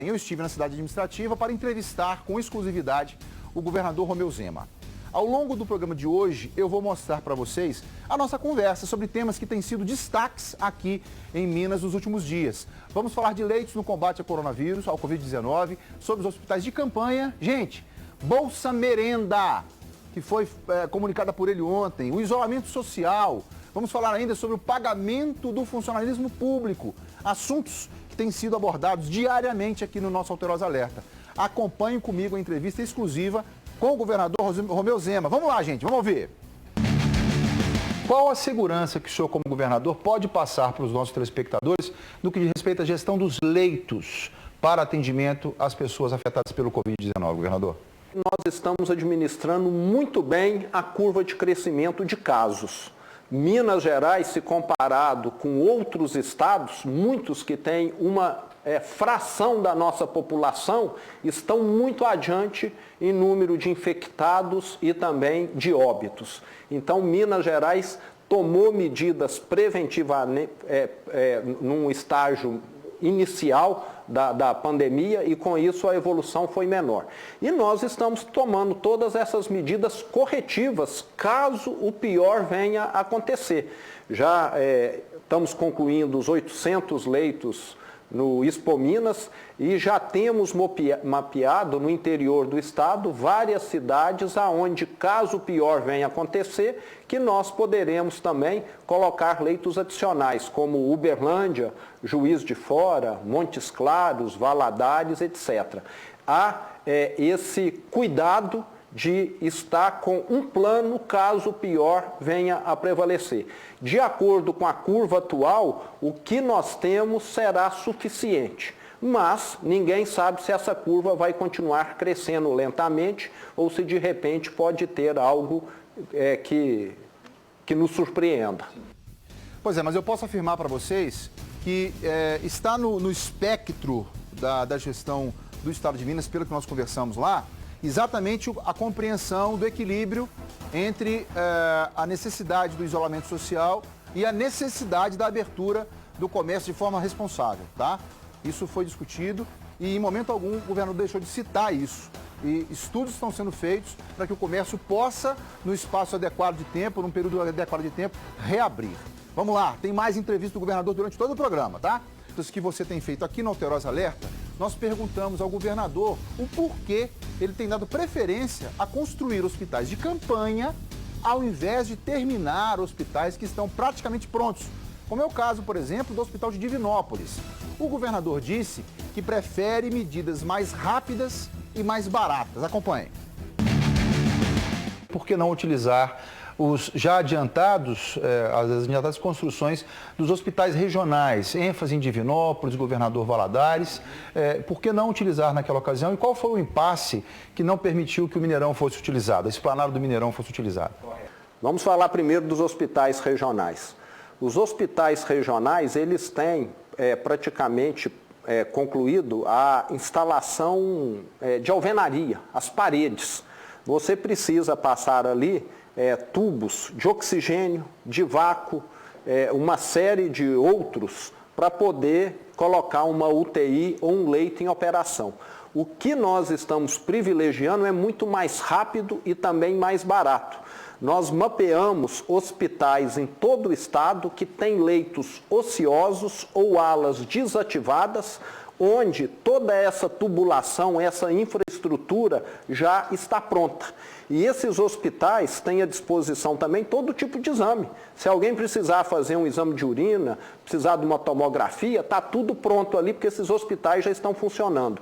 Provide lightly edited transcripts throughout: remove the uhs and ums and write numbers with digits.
Eu estive na cidade administrativa para entrevistar com exclusividade o governador Romeu Zema. Ao longo do programa de hoje, eu vou mostrar para vocês a nossa conversa sobre temas que têm sido destaques aqui em Minas nos últimos dias. Vamos falar de leitos no combate ao coronavírus, ao Covid-19, sobre os hospitais de campanha. Gente, Bolsa Merenda, que foi comunicada por ele ontem, o isolamento social. Vamos falar ainda sobre o pagamento do funcionalismo público, assuntos que têm sido abordados diariamente aqui no nosso Alterosa Alerta. Acompanhe comigo a entrevista exclusiva com o governador Romeu Zema. Vamos lá, gente, vamos ouvir. Qual a segurança que o senhor, como governador, pode passar para os nossos telespectadores no que diz respeito à gestão dos leitos para atendimento às pessoas afetadas pelo Covid-19, governador? Nós estamos administrando muito bem a curva de crescimento de casos. Minas Gerais, se comparado com outros estados, muitos que têm uma fração da nossa população, estão muito adiante em número de infectados e também de óbitos. Então, Minas Gerais tomou medidas preventivas num estágio inicial da pandemia e com isso a evolução foi menor. E nós estamos tomando todas essas medidas corretivas caso o pior venha a acontecer. Já estamos concluindo os 800 leitos no Expo Minas e já temos mapeado no interior do estado várias cidades aonde, caso o pior venha a acontecer, que nós poderemos também colocar leitos adicionais, como Uberlândia, Juiz de Fora, Montes Claros, Valadares, etc. Há esse cuidado de estar com um plano caso o pior venha a prevalecer. De acordo com a curva atual, o que nós temos será suficiente, mas ninguém sabe se essa curva vai continuar crescendo lentamente ou se de repente pode ter algo que nos surpreenda. Pois é, mas eu posso afirmar para vocês que está no espectro da gestão do Estado de Minas, pelo que nós conversamos lá, exatamente a compreensão do equilíbrio entre a necessidade do isolamento social e a necessidade da abertura do comércio de forma responsável, tá? Isso foi discutido e em momento algum o governador deixou de citar isso. E estudos estão sendo feitos para que o comércio possa, no espaço adequado de tempo, num período adequado de tempo, reabrir. Vamos lá, tem mais entrevista do governador durante todo o programa, tá? Então, isso que você tem feito aqui no Alterosa Alerta, nós perguntamos ao governador o porquê ele tem dado preferência a construir hospitais de campanha ao invés de terminar hospitais que estão praticamente prontos, como é o caso, por exemplo, do Hospital de Divinópolis. O governador disse que prefere medidas mais rápidas e mais baratas. Acompanhe. Por que não utilizar os já adiantadas construções dos hospitais regionais, ênfase em Divinópolis, Governador Valadares, por que não utilizar naquela ocasião? E qual foi o impasse que não permitiu que o Mineirão fosse utilizado, a esplanada do Mineirão fosse utilizada? Vamos falar primeiro dos hospitais regionais. Os hospitais regionais, eles têm praticamente concluído a instalação de alvenaria, as paredes. Você precisa passar ali tubos de oxigênio, de vácuo, uma série de outros para poder colocar uma UTI ou um leito em operação. O que nós estamos privilegiando é muito mais rápido e também mais barato. Nós mapeamos hospitais em todo o estado que têm leitos ociosos ou alas desativadas, onde toda essa tubulação, essa infraestrutura já está pronta. E esses hospitais têm à disposição também todo tipo de exame. Se alguém precisar fazer um exame de urina, precisar de uma tomografia, está tudo pronto ali, porque esses hospitais já estão funcionando.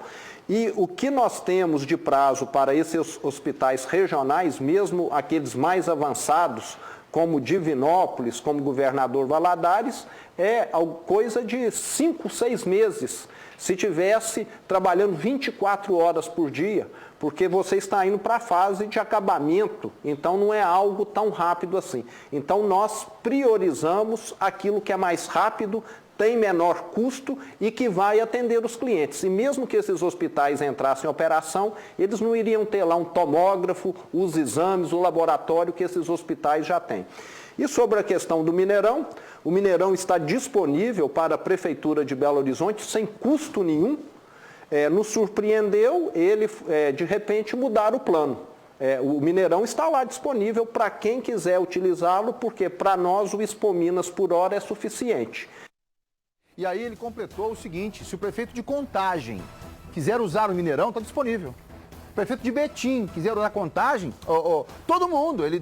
E o que nós temos de prazo para esses hospitais regionais, mesmo aqueles mais avançados, como Divinópolis, como Governador Valadares, é coisa de 5, 6 meses. Se tivesse trabalhando 24 horas por dia, porque você está indo para a fase de acabamento, então não é algo tão rápido assim. Então nós priorizamos aquilo que é mais rápido, tem menor custo e que vai atender os clientes. E mesmo que esses hospitais entrassem em operação, eles não iriam ter lá um tomógrafo, os exames, o laboratório que esses hospitais já têm. E sobre a questão do Mineirão, o Mineirão está disponível para a Prefeitura de Belo Horizonte sem custo nenhum. Nos surpreendeu ele, de repente, mudar o plano. O Mineirão está lá disponível para quem quiser utilizá-lo, porque para nós o Expominas por hora é suficiente. E aí ele completou o seguinte: se o prefeito de Contagem quiser usar o Mineirão, está disponível. O prefeito de Betim quiser usar a Contagem, todo mundo, ele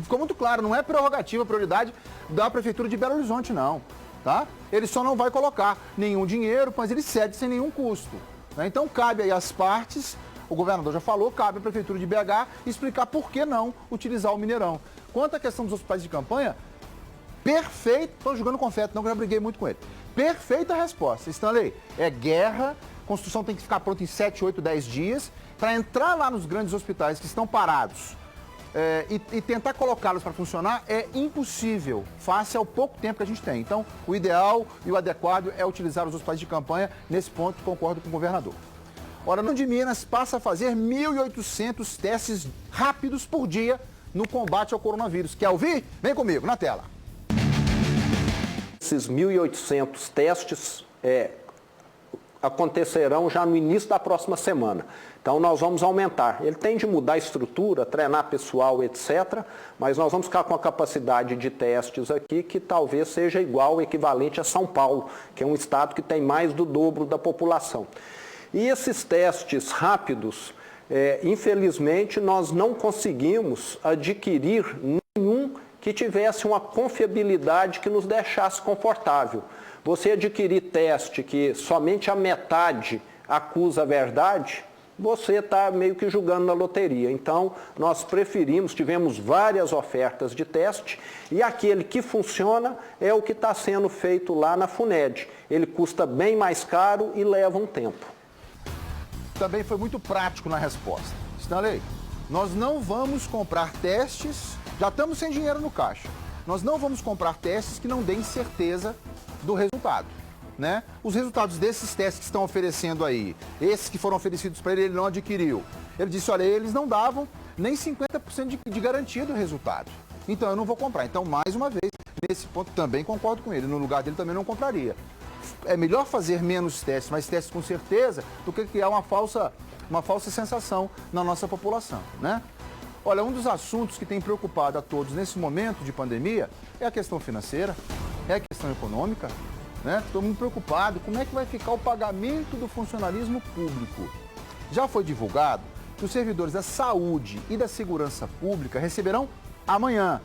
ficou muito claro, não é prerrogativa, prioridade da Prefeitura de Belo Horizonte, não. Tá? Ele só não vai colocar nenhum dinheiro, mas ele cede sem nenhum custo. Né? Então cabe aí às partes, o governador já falou, cabe à Prefeitura de BH explicar por que não utilizar o Mineirão. Quanto à questão dos hospitais de campanha, perfeito, estou jogando confete, não, que eu já briguei muito com ele. Perfeita resposta. Stanley, é guerra, a construção tem que ficar pronta em 7, 8, 10 dias, para entrar lá nos grandes hospitais que estão parados e tentar colocá-los para funcionar é impossível, face ao pouco tempo que a gente tem. Então, o ideal e o adequado é utilizar os hospitais de campanha. Nesse ponto, concordo com o governador. Ora, no de Minas passa a fazer 1.800 testes rápidos por dia no combate ao coronavírus. Quer ouvir? Vem comigo, na tela. Esses 1.800 testes acontecerão já no início da próxima semana. Então, nós vamos aumentar. Ele tem de mudar a estrutura, treinar pessoal, etc., mas nós vamos ficar com a capacidade de testes aqui que talvez seja igual, equivalente a São Paulo, que é um estado que tem mais do dobro da população. E esses testes rápidos, infelizmente, nós não conseguimos adquirir nenhum que tivesse uma confiabilidade que nos deixasse confortável. Você adquirir teste que somente a metade acusa a verdade, você está meio que jogando na loteria. Então, nós tivemos várias ofertas de teste e aquele que funciona é o que está sendo feito lá na FUNED. Ele custa bem mais caro e leva um tempo. Também foi muito prático na resposta. Stanley, nós não vamos comprar testes, já estamos sem dinheiro no caixa, nós não vamos comprar testes que não deem certeza do resultado, né? Os resultados desses testes que estão oferecendo aí, esses que foram oferecidos para ele não adquiriu. Ele disse, olha, eles não davam nem 50% de garantia do resultado. Então eu não vou comprar. Então, mais uma vez, nesse ponto também concordo com ele. No lugar dele também não compraria. É melhor fazer menos testes, mas testes com certeza, do que criar uma falsa sensação na nossa população, né? Olha, um dos assuntos que tem preocupado a todos nesse momento de pandemia é a questão financeira, é a questão econômica, né? Estou muito preocupado. Como é que vai ficar o pagamento do funcionalismo público? Já foi divulgado que os servidores da saúde e da segurança pública receberão amanhã.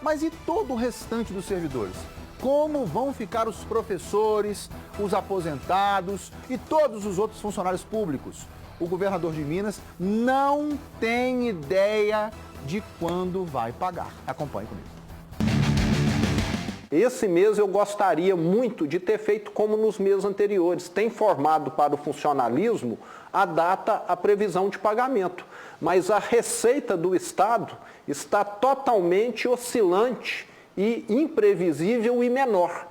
Mas e todo o restante dos servidores? Como vão ficar os professores, os aposentados e todos os outros funcionários públicos? O governador de Minas não tem ideia de quando vai pagar. Acompanhe comigo. Esse mês eu gostaria muito de ter feito como nos meses anteriores, ter informado para o funcionalismo a previsão de pagamento. Mas a receita do Estado está totalmente oscilante e imprevisível e menor.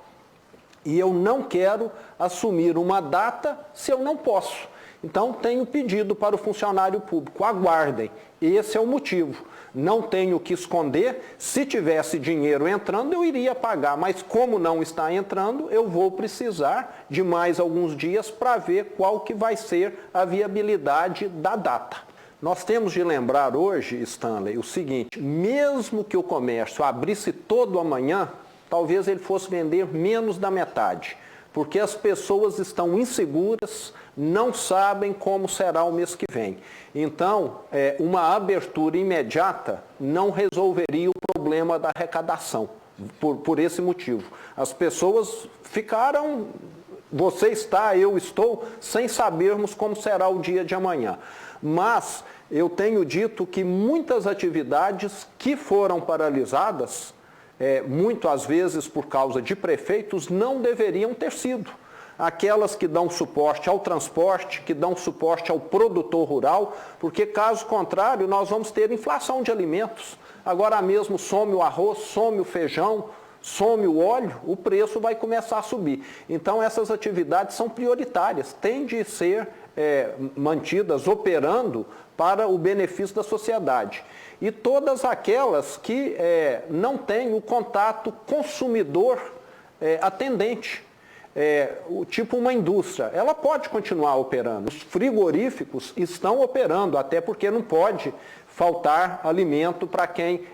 E eu não quero assumir uma data se eu não posso. Então, tenho pedido para o funcionário público, aguardem. Esse é o motivo. Não tenho o que esconder. Se tivesse dinheiro entrando, eu iria pagar. Mas como não está entrando, eu vou precisar de mais alguns dias para ver qual que vai ser a viabilidade da data. Nós temos de lembrar hoje, Stanley, o seguinte, mesmo que o comércio abrisse todo amanhã, talvez ele fosse vender menos da metade, porque as pessoas estão inseguras, não sabem como será o mês que vem. Então, uma abertura imediata não resolveria o problema da arrecadação, por esse motivo. As pessoas ficaram, você está, eu estou, sem sabermos como será o dia de amanhã. Mas eu tenho dito que muitas atividades que foram paralisadas, muitas vezes por causa de prefeitos, não deveriam ter sido. Aquelas que dão suporte ao transporte, que dão suporte ao produtor rural, porque caso contrário nós vamos ter inflação de alimentos. Agora mesmo some o arroz, some o feijão, some o óleo, o preço vai começar a subir. Então essas atividades são prioritárias, têm de ser mantidas operando para o benefício da sociedade. E todas aquelas que não têm o contato consumidor-atendente. tipo uma indústria, ela pode continuar operando. Os frigoríficos estão operando, até porque não pode faltar alimento para quem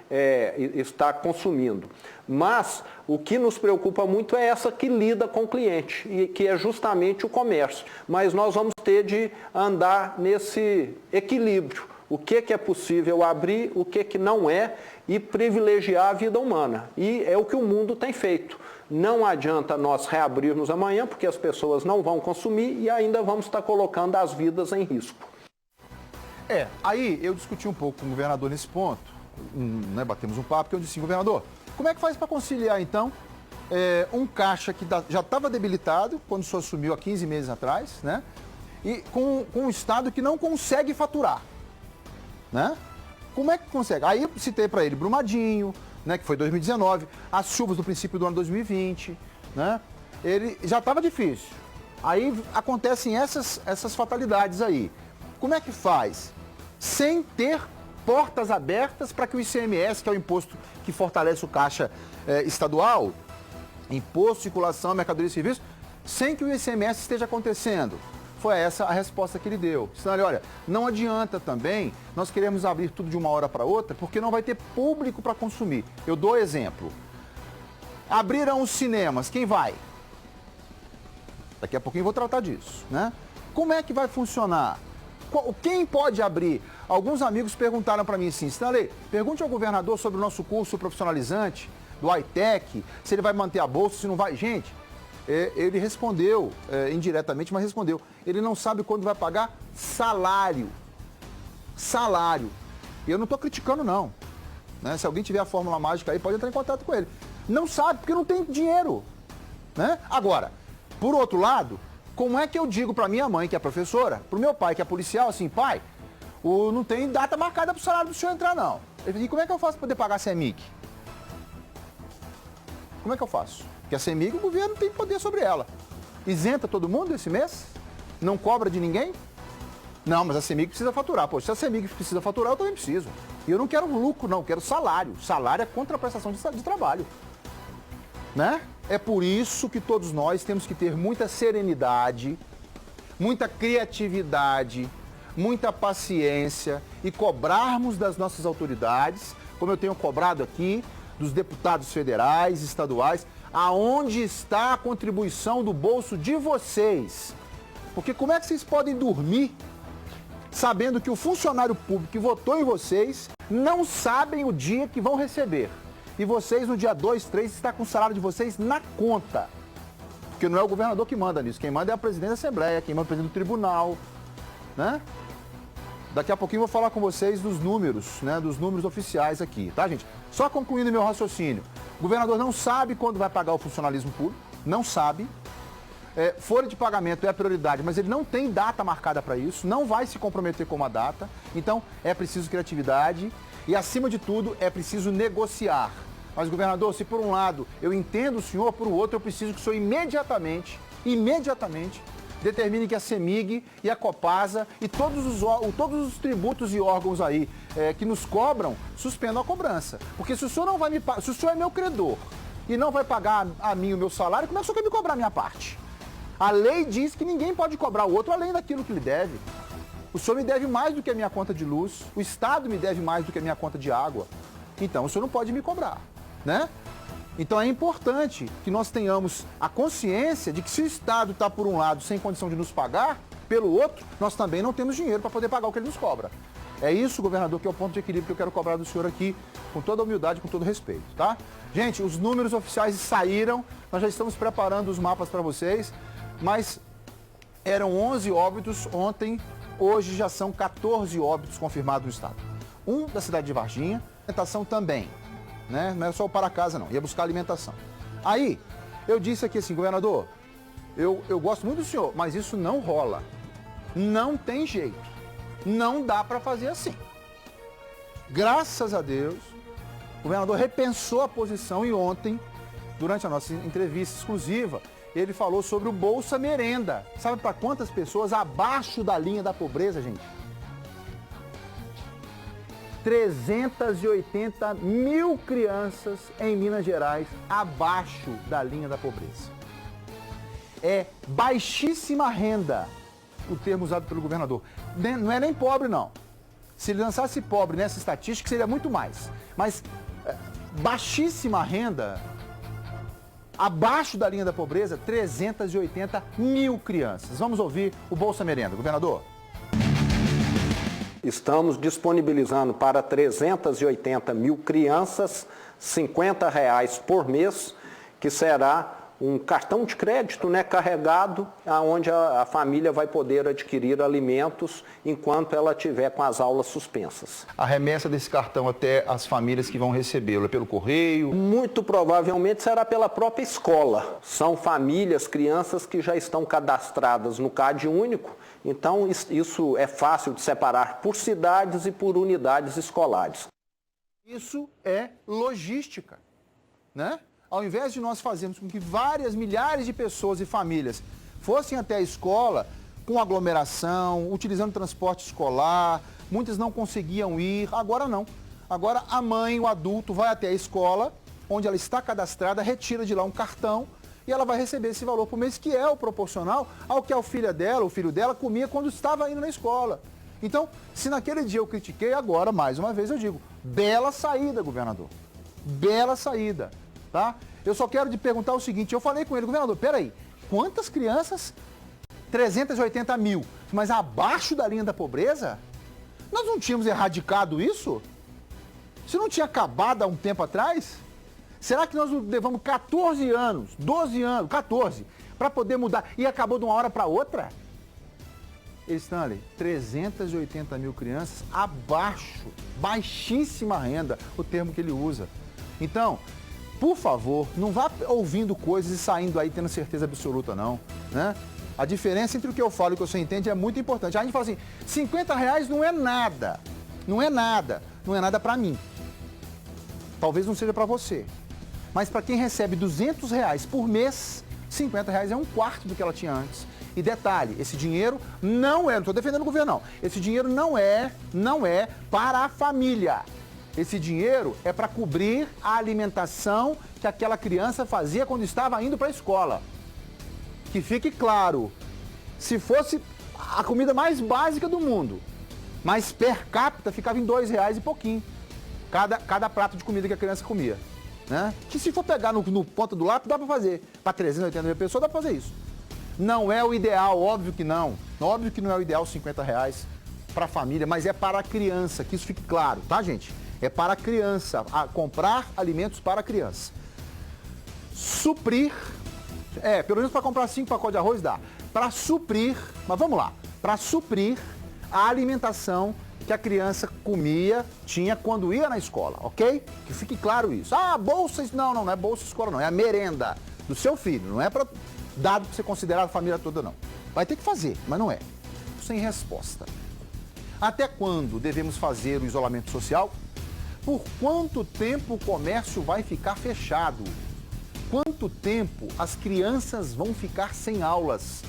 está consumindo. Mas o que nos preocupa muito é essa que lida com o cliente, e que é justamente o comércio. Mas nós vamos ter de andar nesse equilíbrio. O que é possível abrir, o que não é, e privilegiar a vida humana. E é o que o mundo tem feito. Não adianta nós reabrirmos amanhã, porque as pessoas não vão consumir e ainda vamos estar colocando as vidas em risco. Aí eu discuti um pouco com o governador nesse ponto, batemos um papo, que eu disse, governador, como é que faz para conciliar, então, um caixa que já estava debilitado, quando o senhor assumiu há 15 meses atrás, né? E com um Estado que não consegue faturar, né? Como é que consegue? Aí eu citei para ele Brumadinho, né, que foi 2019, as chuvas do princípio do ano 2020, né? Ele já estava difícil. Aí acontecem essas fatalidades aí. Como é que faz? Sem ter portas abertas para que o ICMS, que é o imposto que fortalece o caixa estadual, imposto de circulação, mercadoria e serviço, sem que o ICMS esteja acontecendo. Foi essa a resposta que ele deu. Senão, olha, não adianta também nós queremos abrir tudo de uma hora para outra, porque não vai ter público para consumir. Eu dou exemplo. Abriram os cinemas, quem vai? Daqui a pouquinho eu vou tratar disso, né? Como é que vai funcionar? Quem pode abrir? Alguns amigos perguntaram para mim assim, Stanley, pergunte ao governador sobre o nosso curso profissionalizante, do iTech, se ele vai manter a bolsa, se não vai. Gente, ele respondeu, indiretamente, mas respondeu. Ele não sabe quando vai pagar salário. Salário. E eu não estou criticando, não. Né? Se alguém tiver a fórmula mágica aí, pode entrar em contato com ele. Não sabe, porque não tem dinheiro. Né? Agora, por outro lado, como é que eu digo para minha mãe, que é professora, para o meu pai, que é policial, assim, pai, não tem data marcada para o salário do senhor entrar, não. Ele falou, e como é que eu faço para poder pagar a CEMIG? Como é que eu faço? Porque a CEMIG, o governo tem poder sobre ela. Isenta todo mundo esse mês? Não cobra de ninguém? Não, mas a CEMIG precisa faturar. Pô, se a CEMIG precisa faturar, eu também preciso. E eu não quero lucro, não, eu quero salário. Salário é contraprestação de trabalho. Né? É por isso que todos nós temos que ter muita serenidade, muita criatividade, muita paciência e cobrarmos das nossas autoridades, como eu tenho cobrado aqui, dos deputados federais, estaduais, aonde está a contribuição do bolso de vocês? Porque como é que vocês podem dormir sabendo que o funcionário público que votou em vocês não sabem o dia que vão receber? E vocês no dia 2, 3, está com o salário de vocês na conta. Porque não é o governador que manda nisso, quem manda é a presidente da Assembleia, quem manda é o presidente do tribunal, né? Daqui a pouquinho eu vou falar com vocês dos números, né, dos números oficiais aqui, tá, gente? Só concluindo meu raciocínio. O governador não sabe quando vai pagar o funcionalismo público, não sabe. Folha de pagamento é a prioridade, mas ele não tem data marcada para isso, não vai se comprometer com uma data. Então, é preciso criatividade e, acima de tudo, é preciso negociar. Mas, governador, se por um lado eu entendo o senhor, por outro eu preciso que o senhor imediatamente, determine que a CEMIG e a Copasa e todos os tributos e órgãos aí que nos cobram, suspendam a cobrança. Porque se o senhor não vai me pagar, se o senhor é meu credor e não vai pagar a mim o meu salário, como é que o senhor quer me cobrar a minha parte? A lei diz que ninguém pode cobrar o outro além daquilo que lhe deve. O senhor me deve mais do que a minha conta de luz, o Estado me deve mais do que a minha conta de água. Então o senhor não pode me cobrar, né? Então é importante que nós tenhamos a consciência de que se o Estado está, por um lado, sem condição de nos pagar, pelo outro, nós também não temos dinheiro para poder pagar o que ele nos cobra. É isso, governador, que é o ponto de equilíbrio que eu quero cobrar do senhor aqui, com toda a humildade, com todo o respeito, tá? Gente, os números oficiais saíram, nós já estamos preparando os mapas para vocês, mas eram 11 óbitos ontem, hoje já são 14 óbitos confirmados no estado. Um da cidade de Varginha, alimentação também. Né? Não é só o para casa, não. Ia buscar alimentação. Aí, eu disse aqui assim, governador, eu gosto muito do senhor, mas isso não rola. Não tem jeito. Não dá para fazer assim. Graças a Deus, o governador repensou a posição e ontem, durante a nossa entrevista exclusiva, ele falou sobre o Bolsa Merenda. Sabe para quantas pessoas abaixo da linha da pobreza, gente? 380 mil crianças em Minas Gerais abaixo da linha da pobreza. é baixíssima renda, o termo usado pelo governador. Não é nem pobre, não. Se ele lançasse pobre nessa estatística, seria muito mais. Mas baixíssima renda, abaixo da linha da pobreza, 380 mil crianças. Vamos ouvir o Bolsa Merenda. Governador. Estamos disponibilizando para 380 mil crianças R$50 por mês, que será um cartão de crédito, né, carregado, onde a família vai poder adquirir alimentos enquanto ela estiver com as aulas suspensas. A remessa desse cartão até as famílias que vão recebê-lo é pelo correio? Muito provavelmente será pela própria escola. São famílias, crianças que já estão cadastradas no CAD único, então isso é fácil de separar por cidades e por unidades escolares. Isso é logística, né? Ao invés de nós fazermos com que várias milhares de pessoas e famílias fossem até a escola com aglomeração, utilizando transporte escolar, muitas não conseguiam ir, agora não. Agora a mãe, o adulto, vai até a escola, onde ela está cadastrada, retira de lá um cartão e ela vai receber esse valor por mês, que é o proporcional ao que a filha dela, o filho dela, comia quando estava indo na escola. Então, se naquele dia eu critiquei, agora, mais uma vez, eu digo, bela saída, governador. Bela saída. Tá? Eu só quero te perguntar o seguinte, eu falei com ele, governador, peraí, quantas crianças? 380 mil, mas abaixo da linha da pobreza? Nós não tínhamos erradicado isso? Isso não tinha acabado há um tempo atrás? Será que nós levamos 14 anos, 12 anos, 14, para poder mudar e acabou de uma hora para outra? Stanley, 380 mil crianças abaixo, baixíssima renda, o termo que ele usa. Então, por favor, não vá ouvindo coisas e saindo aí tendo certeza absoluta, não. Né? A diferença entre o que eu falo e o que você entende é muito importante. A gente fala assim, R$50 não é nada. Não é nada. Não é nada para mim. Talvez não seja para você. Mas para quem recebe R$200 por mês, R$50 é um quarto do que ela tinha antes. E detalhe, esse dinheiro não estou defendendo o governo, não. Esse dinheiro não é para a família. Esse dinheiro é para cobrir a alimentação que aquela criança fazia quando estava indo para a escola. Que fique claro, se fosse a comida mais básica do mundo, mas per capita ficava em R$2 e pouquinho, cada prato de comida que a criança comia. Né? Que se for pegar no ponta do lápis, dá para fazer. Para 380 mil pessoas, dá para fazer isso. Não é o ideal, óbvio que não. Óbvio que não é o ideal R$50 para a família, mas é para a criança, que isso fique claro, tá, gente? É para a criança, comprar alimentos para a criança. Suprir, pelo menos para comprar 5 pacotes de arroz dá. Para suprir, mas vamos lá, para suprir a alimentação que a criança tinha quando ia na escola, ok? Que fique claro isso. Bolsa, não é bolsa escola não, é a merenda do seu filho, não é para dado para você considerar a família toda não. Vai ter que fazer, mas não é. Sem resposta. Até quando devemos fazer o isolamento social? Por quanto tempo o comércio vai ficar fechado? Quanto tempo as crianças vão ficar sem aulas?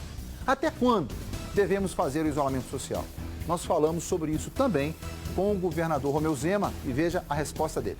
Até quando devemos fazer o isolamento social? Nós falamos sobre isso também com o governador Romeu Zema e veja a resposta dele.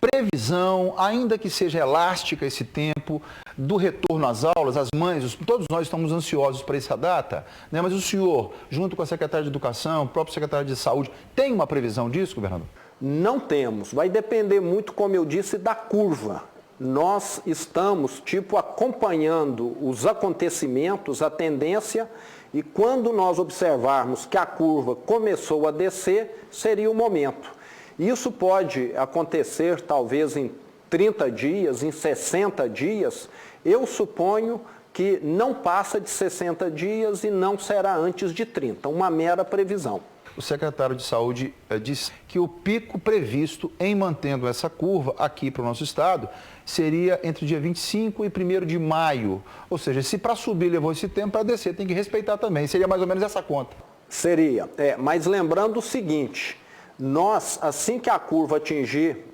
Previsão, ainda que seja elástica esse tempo, do retorno às aulas, as mães, todos nós estamos ansiosos para essa data, né? Mas o senhor, junto com a secretária de Educação, o próprio secretário de Saúde, tem uma previsão disso, governador? Não temos. Vai depender muito, como eu disse, da curva. Nós estamos, acompanhando os acontecimentos, a tendência, e quando nós observarmos que a curva começou a descer, seria o momento. Isso pode acontecer talvez em 30 dias, em 60 dias. Eu suponho que não passa de 60 dias e não será antes de 30, uma mera previsão. O secretário de Saúde disse que o pico previsto em mantendo essa curva aqui para o nosso estado seria entre o dia 25 e 1º de maio. Ou seja, se para subir levou esse tempo, para descer tem que respeitar também. Seria mais ou menos essa conta. Seria, mas lembrando o seguinte, nós, assim que a curva atingir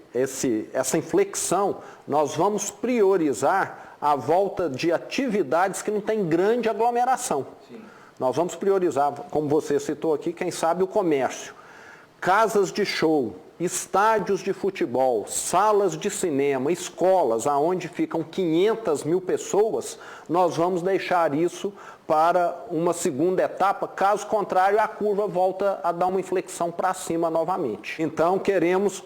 essa inflexão, nós vamos priorizar a volta de atividades que não tem grande aglomeração. Sim. Nós vamos priorizar, como você citou aqui, quem sabe o comércio. casas de show, estádios de futebol, salas de cinema, escolas, aonde ficam 500 mil pessoas, nós vamos deixar isso para uma segunda etapa, caso contrário a curva volta a dar uma inflexão para cima novamente. Então queremos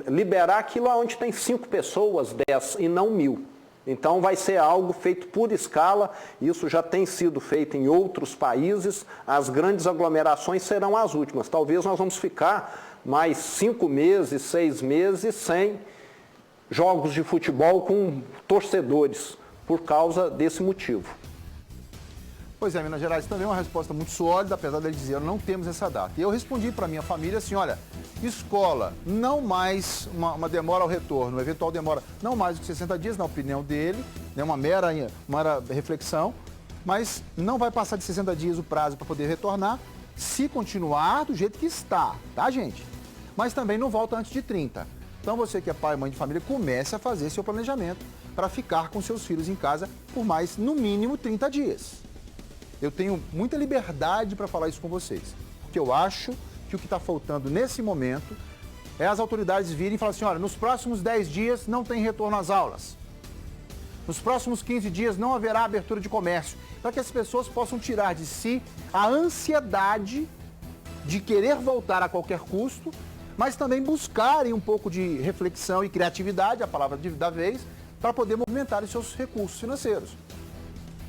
liberar aquilo onde tem 5 pessoas, 10 e não 1000. Então vai ser algo feito por escala, isso já tem sido feito em outros países, as grandes aglomerações serão as últimas. Talvez nós vamos ficar mais 5 meses, 6 meses sem jogos de futebol com torcedores, por causa desse motivo. Pois é, Minas Gerais também é uma resposta muito sólida, apesar dele dizer, não temos essa data. E eu respondi para minha família assim, olha, escola, não mais uma demora ao retorno, uma eventual demora, não mais do que 60 dias, na opinião dele, né, uma mera reflexão, mas não vai passar de 60 dias o prazo para poder retornar, se continuar do jeito que está, tá, gente? Mas também não volta antes de 30. Então você que é pai e mãe de família, comece a fazer seu planejamento para ficar com seus filhos em casa por mais, no mínimo, 30 dias. Eu tenho muita liberdade para falar isso com vocês, porque eu acho que o que está faltando nesse momento é as autoridades virem e falarem assim, olha, nos próximos 10 dias não tem retorno às aulas. Nos próximos 15 dias não haverá abertura de comércio, para que as pessoas possam tirar de si a ansiedade de querer voltar a qualquer custo, mas também buscarem um pouco de reflexão e criatividade, a palavra da vez, para poder movimentar os seus recursos financeiros.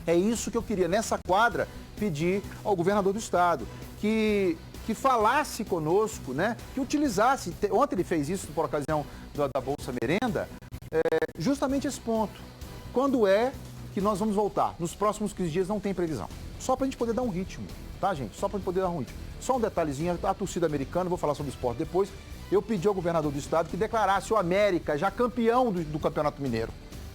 É isso que eu queria, nessa quadra, pedir ao governador do estado, que falasse conosco, né? Que utilizasse, ontem ele fez isso por ocasião da Bolsa Merenda, justamente esse ponto. Quando é que nós vamos voltar? Nos próximos 15 dias não tem previsão. Só para a gente poder dar um ritmo, tá, gente? Só para a gente poder dar um ritmo. Só um detalhezinho, a torcida americana, vou falar sobre o esporte depois, eu pedi ao governador do estado que declarasse o América já campeão do Campeonato Mineiro.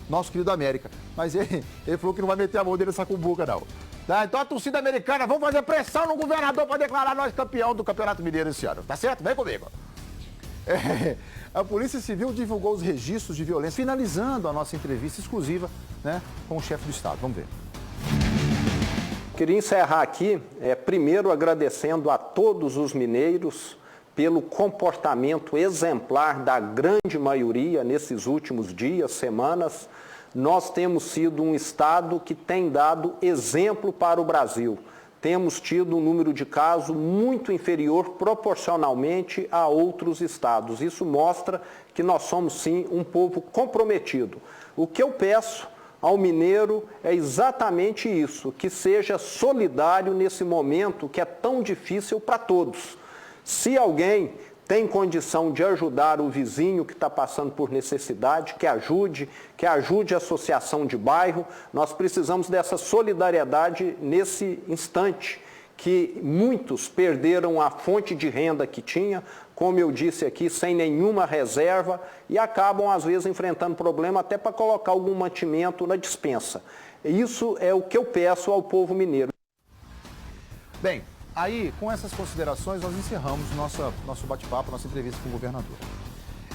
Nosso querido América. Mas ele falou que não vai meter a mão dele nessa cumbuca, não. Tá? Então a torcida americana, vamos fazer pressão no governador para declarar nós campeão do Campeonato Mineiro esse ano. Tá certo? Vem comigo. A Polícia Civil divulgou os registros de violência, finalizando a nossa entrevista exclusiva, né, com o chefe do estado. Vamos ver. Queria encerrar aqui, primeiro agradecendo a todos os mineiros pelo comportamento exemplar da grande maioria nesses últimos dias, semanas. Nós temos sido um estado que tem dado exemplo para o Brasil. Temos tido um número de casos muito inferior proporcionalmente a outros estados. Isso mostra que nós somos, sim, um povo comprometido. O que eu peço ao mineiro é exatamente isso, que seja solidário nesse momento que é tão difícil para todos. Se alguém tem condição de ajudar o vizinho que está passando por necessidade, que ajude a associação de bairro, nós precisamos dessa solidariedade nesse instante, que muitos perderam a fonte de renda que tinha, como eu disse aqui, sem nenhuma reserva, e acabam, às vezes, enfrentando problema até para colocar algum mantimento na despensa. Isso é o que eu peço ao povo mineiro. Bem, aí, com essas considerações, nós encerramos nosso bate-papo, nossa entrevista com o governador.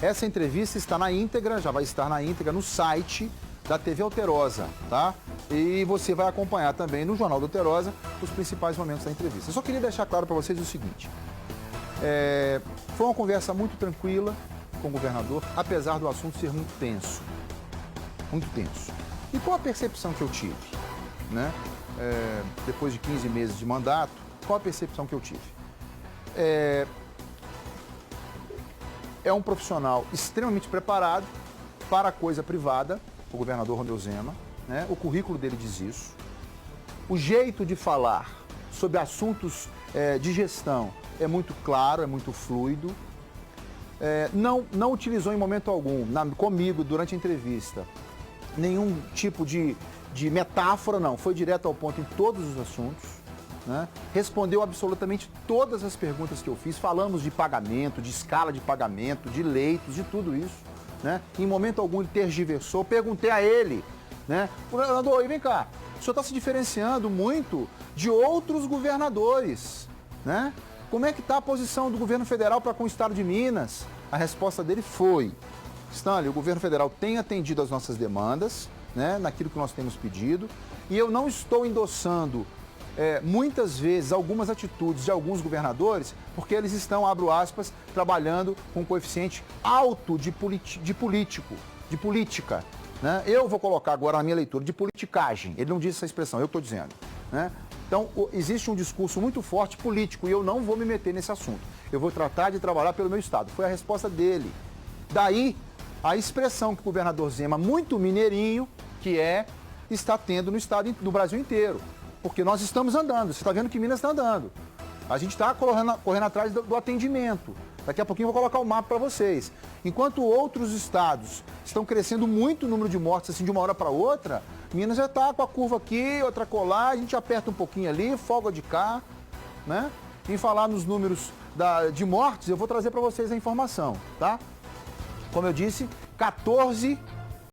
Essa entrevista está na íntegra, já vai estar na íntegra no site da TV Alterosa, tá? E você vai acompanhar também no Jornal da Alterosa os principais momentos da entrevista. Eu só queria deixar claro para vocês o seguinte, foi uma conversa muito tranquila com o governador, apesar do assunto ser muito tenso. Muito tenso. E qual a percepção que eu tive, né? Depois de 15 meses de mandato, qual a percepção que eu tive? É um profissional extremamente preparado para a coisa privada, o governador Romeu Zema, né? O currículo dele diz isso. O jeito de falar sobre assuntos de gestão é muito claro, é muito fluido. Não utilizou em momento algum, comigo, durante a entrevista, nenhum tipo de metáfora, não. Foi direto ao ponto em todos os assuntos. Né? Respondeu absolutamente todas as perguntas que eu fiz. Falamos de pagamento, de escala de pagamento, de leitos, de tudo isso. Né? Em momento algum ele tergiversou. Perguntei a ele, né? Governador, vem cá, o senhor está se diferenciando muito de outros governadores, né? Como é que está a posição do governo federal para com o estado de Minas? A resposta dele foi, Stanley, o governo federal tem atendido as nossas demandas, né, naquilo que nós temos pedido, e eu não estou endossando muitas vezes, algumas atitudes de alguns governadores, porque eles estão, abro aspas, trabalhando com um coeficiente alto de política. Né? Eu vou colocar agora na minha leitura de politicagem. Ele não disse essa expressão, eu estou dizendo. Né? Então, existe um discurso muito forte político e eu não vou me meter nesse assunto. Eu vou tratar de trabalhar pelo meu Estado. Foi a resposta dele. Daí, a expressão que o governador Zema, muito mineirinho, está tendo no estado, no Brasil inteiro. Porque nós estamos andando. Você está vendo que Minas está andando. A gente está correndo atrás do atendimento. Daqui a pouquinho eu vou colocar o mapa para vocês. Enquanto outros estados estão crescendo muito o número de mortes assim de uma hora para outra, Minas já está com a curva aqui, outra colar, a gente aperta um pouquinho ali, folga de cá, né? Em falar nos números de mortes, eu vou trazer para vocês a informação, tá? Como eu disse, 14